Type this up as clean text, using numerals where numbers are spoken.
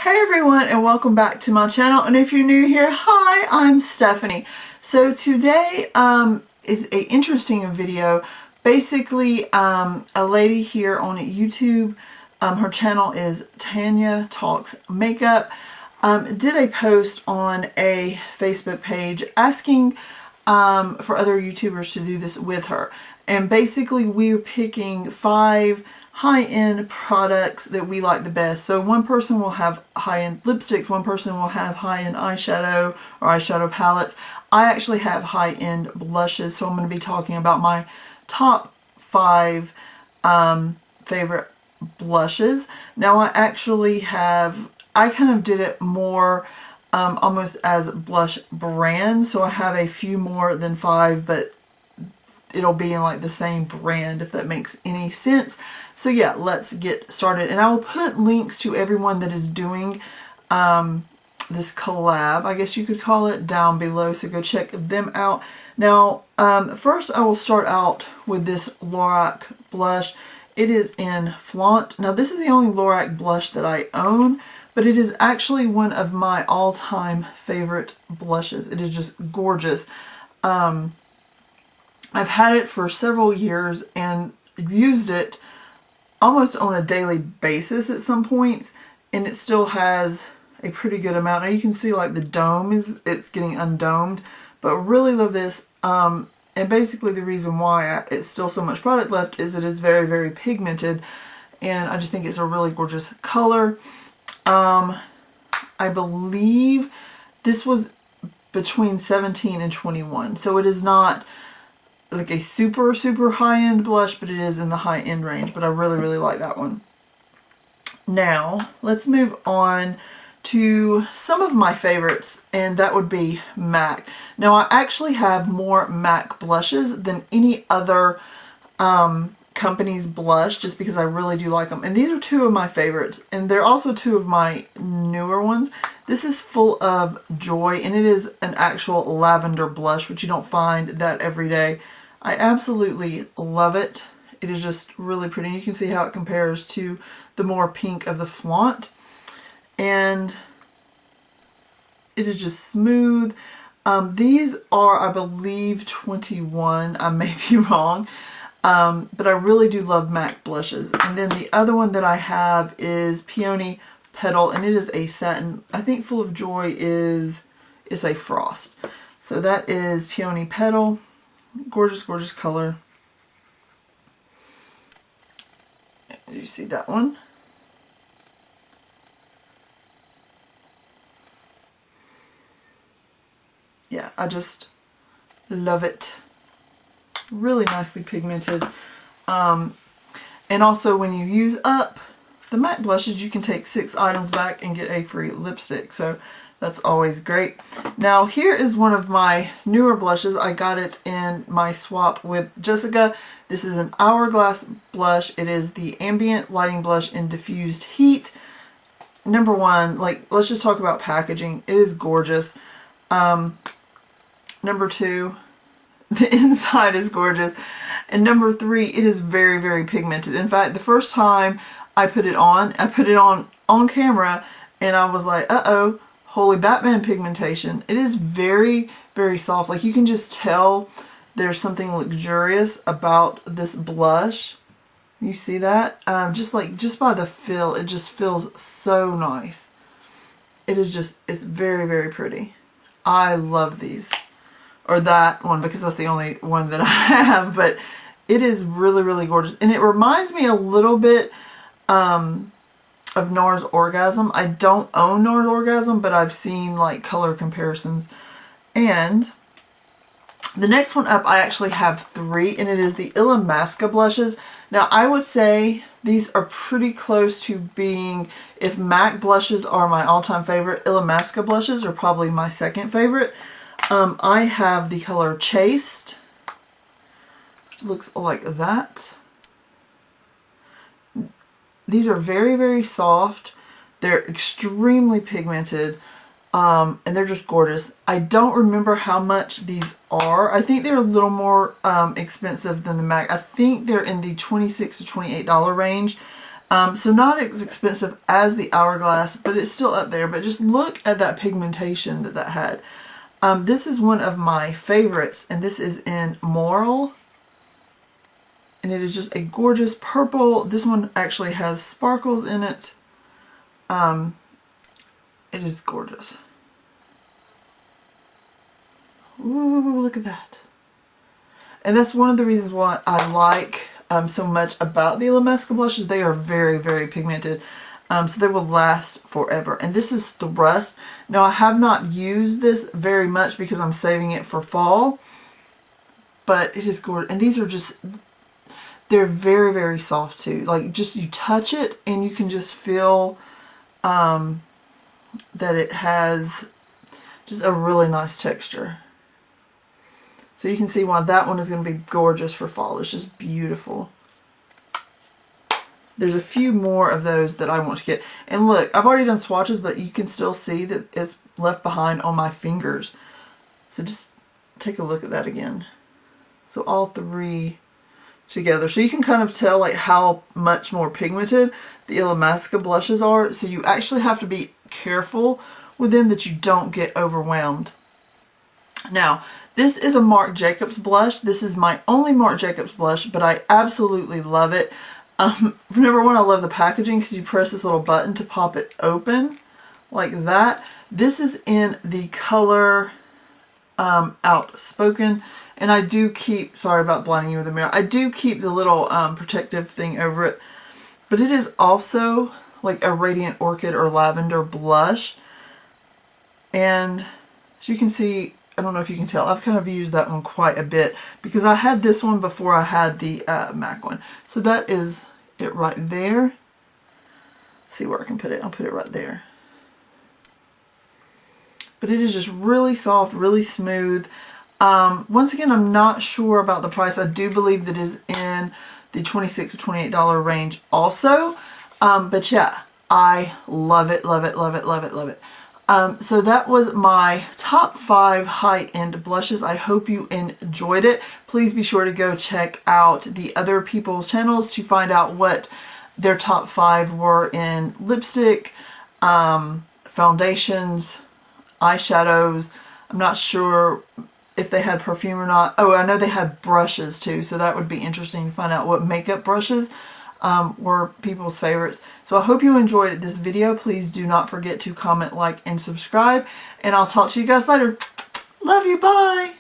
Hey everyone, and welcome back to my channel. And if you're new here, hi, I'm Stephanie. So today is an interesting video. Basically, a lady here on YouTube, her channel is Tanya Talks Makeup, did a post on a Facebook page asking for other YouTubers to do this with her. And basically we're picking 5 high-end products that we like the best. So one person will have high-end lipsticks, one person will have high-end eyeshadow or eyeshadow palettes. I actually have high-end blushes, so I'm going to be talking about my top 5 favorite blushes. Now I kind of did it more almost as blush brands, so I have a few more than 5, but it'll be in like the same brand, if that makes any sense. So yeah, let's get started. And I will put links to everyone that is doing this collab, I guess you could call it, down below, so go check them out. Now, first I will start out with this Lorac blush. It is in Flaunt. Now this is the only Lorac blush that I own, but it is actually one of my all-time favorite blushes. It is just gorgeous. I've had it for several years and used it almost on a daily basis at some points, and it still has a pretty good amount. Now you can see like the dome it's getting undomed, but really love this. And basically the reason why it's still so much product left is it is very, very pigmented, and I just think it's a really gorgeous color. I believe this was between 17 and 21, so it is not like a super high-end blush, but it is in the high-end range. But I really like that one. Now let's move on to some of my favorites, and that would be MAC. Now I actually have more MAC blushes than any other company's blush, just because I really do like them. And these are 2 of my favorites, and they're also 2 of my newer ones. This is Full of Joy, and it is an actual lavender blush, which you don't find that every day. I absolutely love it. It is just really pretty. You can see how it compares to the more pink of the Flaunt. And it is just smooth. These are, I believe, 21. I may be wrong. But I really do love MAC blushes. And then the other one that I have is Peony Petal, and it is a satin. I think Full of Joy is a frost. So that is Peony Petal. Gorgeous color. You see that one? Yeah, I just love it. Really nicely pigmented. And also when you use up the MAC blushes, you can take 6 items back and get a free lipstick. So that's always great. Now here is one of my newer blushes. I got it in my swap with Jessica. This is an Hourglass blush. It is the Ambient Lighting blush in Diffused Heat. Number 1, like, let's just talk about packaging. It is gorgeous. Number 2, the inside is gorgeous. And number 3, it is very pigmented. In fact, the first time I put it on camera, and I was like, uh-oh, holy Batman pigmentation. It is very soft. Like, you can just tell there's something luxurious about this blush. You see that? Just by the feel, it just feels so nice. It is just, it's very pretty. I love these. Or that one, because that's the only one that I have, but it is really gorgeous. And it reminds me a little bit of NARS Orgasm. I don't own NARS Orgasm, but I've seen like color comparisons. And the next one up, I actually have 3, and it is the Ilam Masca blushes. Now I would say these are pretty close to being, if MAC blushes are my all-time favorite, Ilam Masca blushes are probably my second favorite. I have the color Chaste, which looks like that. These are very soft. They're extremely pigmented, and they're just gorgeous. I don't remember how much these are. I think they're a little more expensive than the MAC. I think they're in the $26 to $28 range. So not as expensive as the Hourglass, but it's still up there. But just look at that pigmentation that had. This is one of my favorites, and this is in Moral. And it is just a gorgeous purple. This one actually has sparkles in it. It is gorgeous. Ooh, look at that. And that's one of the reasons why I like so much about the Ilam blushes. They are very, very pigmented. So they will last forever. And this is Thrust. Now I have not used this very much because I'm saving it for fall. But it is gorgeous. And these are just, they're very, very soft too. Like just you touch it and you can just feel that it has just a really nice texture. So you can see why that one is going to be gorgeous for fall. It's just beautiful. There's a few more of those that I want to get. And look, I've already done swatches, but you can still see that it's left behind on my fingers. So just take a look at that again. So all three together. So you can kind of tell like how much more pigmented the Ilam blushes are. So you actually have to be careful with them that you don't get overwhelmed. Now, this is a Marc Jacobs blush. This is my only Marc Jacobs blush, but I absolutely love it. Number one, I love the packaging because you press this little button to pop it open like that. This is in the color Outspoken, and I do keep, sorry about blinding you with the mirror, I do keep the little protective thing over it, but it is also like a Radiant Orchid or Lavender blush. And as you can see, I don't know if you can tell, I've kind of used that one quite a bit because I had this one before I had the MAC one. So that is it right there. Let's see where I can put it. I'll put it right there. But it is just really soft, really smooth. Once again, I'm not sure about the price. I do believe that it is in the $26 to $28 range also. But yeah, I love it, love it, love it, love it, love it. So that was my top 5 high-end blushes. I hope you enjoyed it. Please be sure to go check out the other people's channels to find out what their top 5 were in lipstick, foundations, eyeshadows. I'm not sure if they had perfume or not. Oh, I know they had brushes too, so that would be interesting to find out what makeup brushes were people's favorites. So I hope you enjoyed this video. Please do not forget to comment, like, and subscribe. And I'll talk to you guys later. Love you. Bye.